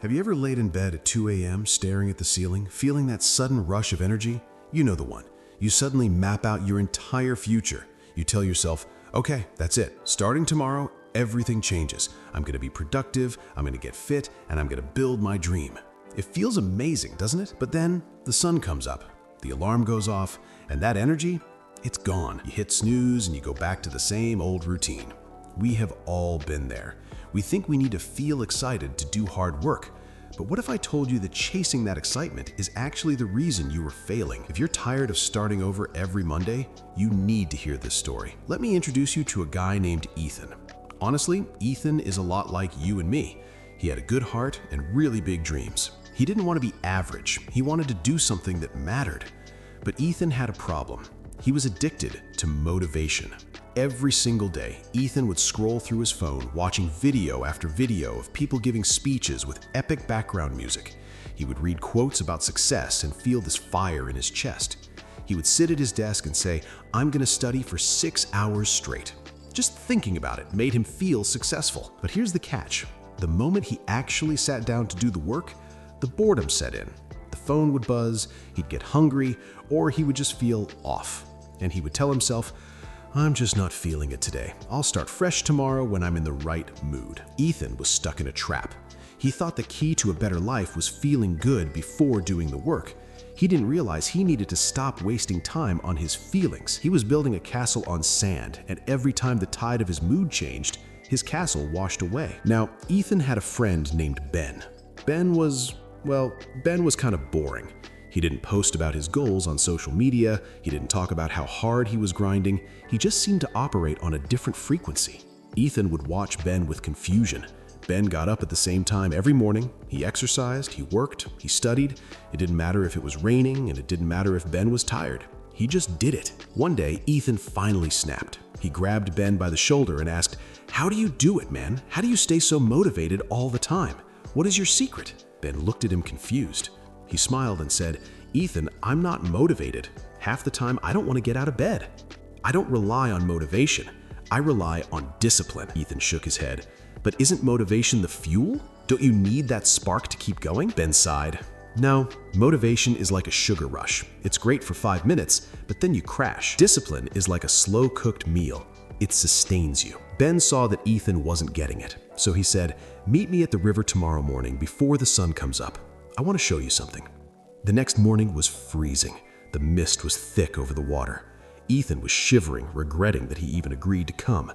Have you ever laid in bed at 2 a.m. staring at the ceiling, feeling that sudden rush of energy? You know the one. You suddenly map out your entire future. You tell yourself, okay, that's it. Starting tomorrow, everything changes. I'm going to be productive, I'm going to get fit, and I'm going to build my dream. It feels amazing, doesn't it? But then the sun comes up, the alarm goes off, and that energy, it's gone. You hit snooze and you go back to the same old routine. We have all been there. We think we need to feel excited to do hard work. But what if I told you that chasing that excitement is actually the reason you were failing? If you're tired of starting over every Monday, you need to hear this story. Let me introduce you to a guy named Ethan. Honestly, Ethan is a lot like you and me. He had a good heart and really big dreams. He didn't want to be average. He wanted to do something that mattered. But Ethan had a problem. He was addicted to motivation. Every single day, Ethan would scroll through his phone, watching video after video of people giving speeches with epic background music. He would read quotes about success and feel this fire in his chest. He would sit at his desk and say, "I'm going to study for 6 hours straight." Just thinking about it made him feel successful. But here's the catch. The moment he actually sat down to do the work, the boredom set in. The phone would buzz, he'd get hungry, or he would just feel off. And he would tell himself, "I'm just not feeling it today. I'll start fresh tomorrow when I'm in the right mood." Ethan was stuck in a trap. He thought the key to a better life was feeling good before doing the work. He didn't realize he needed to stop wasting time on his feelings. He was building a castle on sand, and every time the tide of his mood changed, his castle washed away. Now, Ethan had a friend named Ben. Ben was kind of boring. He didn't post about his goals on social media. He didn't talk about how hard he was grinding. He just seemed to operate on a different frequency. Ethan would watch Ben with confusion. Ben got up at the same time every morning. He exercised, he worked, he studied. It didn't matter if it was raining, and it didn't matter if Ben was tired. He just did it. One day, Ethan finally snapped. He grabbed Ben by the shoulder and asked, "How do you do it, man? How do you stay so motivated all the time? What is your secret?" Ben looked at him confused. He smiled and said, "Ethan, I'm not motivated. Half the time, I don't want to get out of bed. I don't rely on motivation. I rely on discipline." Ethan shook his head. "But isn't motivation the fuel? Don't you need that spark to keep going?" Ben sighed. "No, motivation is like a sugar rush. It's great for 5 minutes, but then you crash. Discipline is like a slow-cooked meal. It sustains you." Ben saw that Ethan wasn't getting it, so he said, "Meet me at the river tomorrow morning before the sun comes up. I want to show you something." The next morning was freezing. The mist was thick over the water. Ethan was shivering, regretting that he even agreed to come.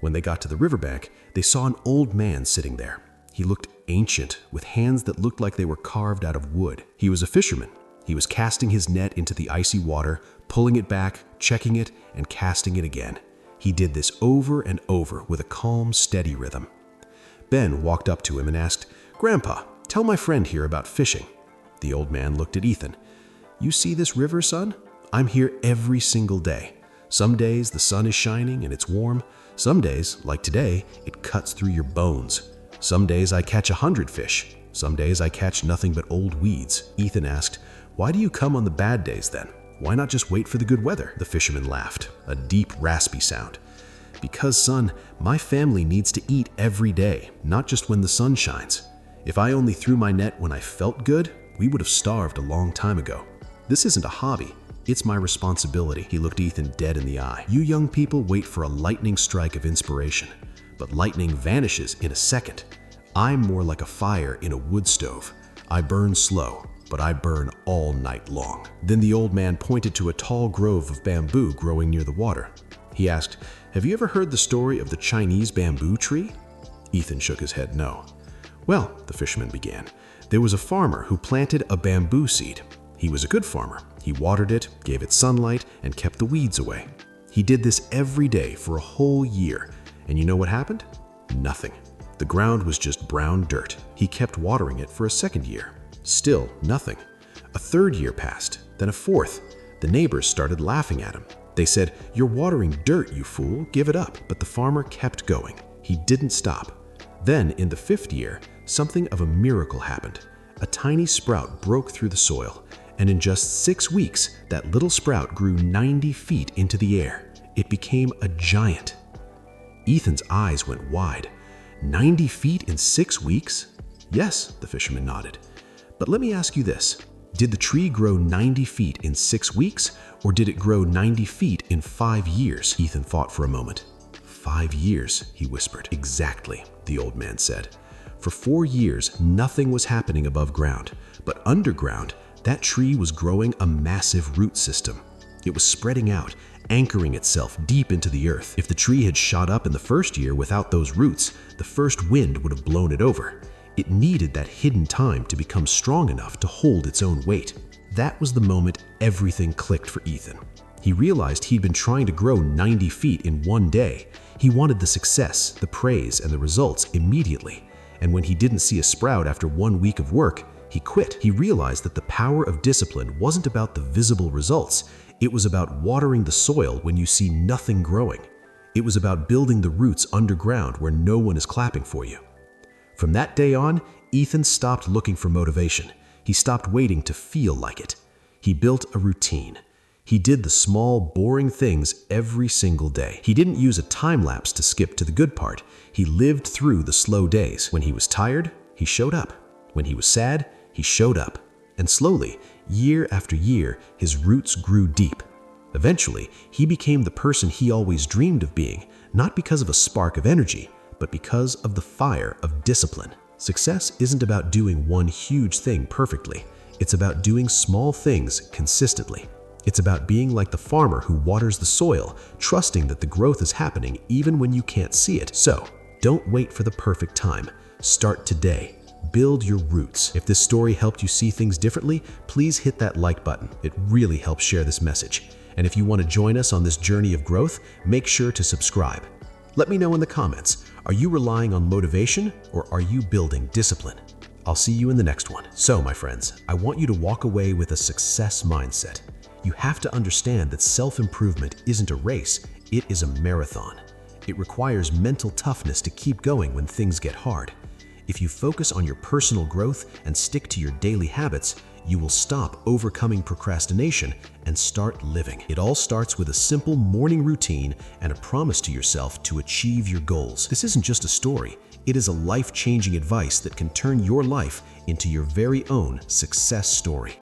When they got to the riverbank, they saw an old man sitting there. He looked ancient, with hands that looked like they were carved out of wood. He was a fisherman. He was casting his net into the icy water, pulling it back, checking it, and casting it again. He did this over and over with a calm, steady rhythm. Ben walked up to him and asked, "Grandpa, tell my friend here about fishing." The old man looked at Ethan. "You see this river, son? I'm here every single day. Some days the sun is shining and it's warm. Some days, like today, it cuts through your bones. Some days I catch 100 fish. Some days I catch nothing but old weeds." Ethan asked, "Why do you come on the bad days then? Why not just wait for the good weather?" The fisherman laughed, a deep, raspy sound. "Because, son, my family needs to eat every day, not just when the sun shines. If I only threw my net when I felt good, we would have starved a long time ago. This isn't a hobby. It's my responsibility." He looked Ethan dead in the eye. "You young people wait for a lightning strike of inspiration, but lightning vanishes in a second. I'm more like a fire in a wood stove. I burn slow, but I burn all night long." Then the old man pointed to a tall grove of bamboo growing near the water. He asked, "Have you ever heard the story of the Chinese bamboo tree?" Ethan shook his head no. "Well," the fisherman began, "there was a farmer who planted a bamboo seed. He was a good farmer. He watered it, gave it sunlight, and kept the weeds away. He did this every day for a whole year. And you know what happened? Nothing. The ground was just brown dirt. He kept watering it for a second year. Still nothing. A third year passed, then a fourth. The neighbors started laughing at him. They said, 'You're watering dirt, you fool, give it up.' But the farmer kept going. He didn't stop. Then, in the 5th year, something of a miracle happened. A tiny sprout broke through the soil, and in just 6 weeks, that little sprout grew 90 feet into the air. It became a giant." Ethan's eyes went wide. 90 feet in 6 weeks? Yes, the fisherman nodded. But let me ask you this. Did the tree grow 90 feet in 6 weeks, or did it grow 90 feet in 5 years? Ethan thought for a moment. 5 years, he whispered. Exactly, the old man said. For 4 years, nothing was happening above ground, but underground, that tree was growing a massive root system. It was spreading out, anchoring itself deep into the earth. If the tree had shot up in the first year without those roots, the first wind would have blown it over. It needed that hidden time to become strong enough to hold its own weight. That was the moment everything clicked for Ethan. He realized he'd been trying to grow 90 feet in one day. He wanted the success, the praise, and the results immediately. And when he didn't see a sprout after 1 week of work, he quit. He realized that the power of discipline wasn't about the visible results. It was about watering the soil when you see nothing growing. It was about building the roots underground where no one is clapping for you. From that day on, Ethan stopped looking for motivation. He stopped waiting to feel like it. He built a routine. He did the small, boring things every single day. He didn't use a time lapse to skip to the good part. He lived through the slow days. When he was tired, he showed up. When he was sad, he showed up. And slowly, year after year, his roots grew deep. Eventually, he became the person he always dreamed of being, not because of a spark of energy, but because of the fire of discipline. Success isn't about doing one huge thing perfectly. It's about doing small things consistently. It's about being like the farmer who waters the soil, trusting that the growth is happening even when you can't see it. So, don't wait for the perfect time. Start today. Build your roots. If this story helped you see things differently, please hit that like button. It really helps share this message. And if you want to join us on this journey of growth, make sure to subscribe. Let me know in the comments, are you relying on motivation or are you building discipline? I'll see you in the next one. So, my friends, I want you to walk away with a success mindset. You have to understand that self-improvement isn't a race, it is a marathon. It requires mental toughness to keep going when things get hard. If you focus on your personal growth and stick to your daily habits, you will stop overcoming procrastination and start living. It all starts with a simple morning routine and a promise to yourself to achieve your goals. This isn't just a story, it is a life-changing advice that can turn your life into your very own success story.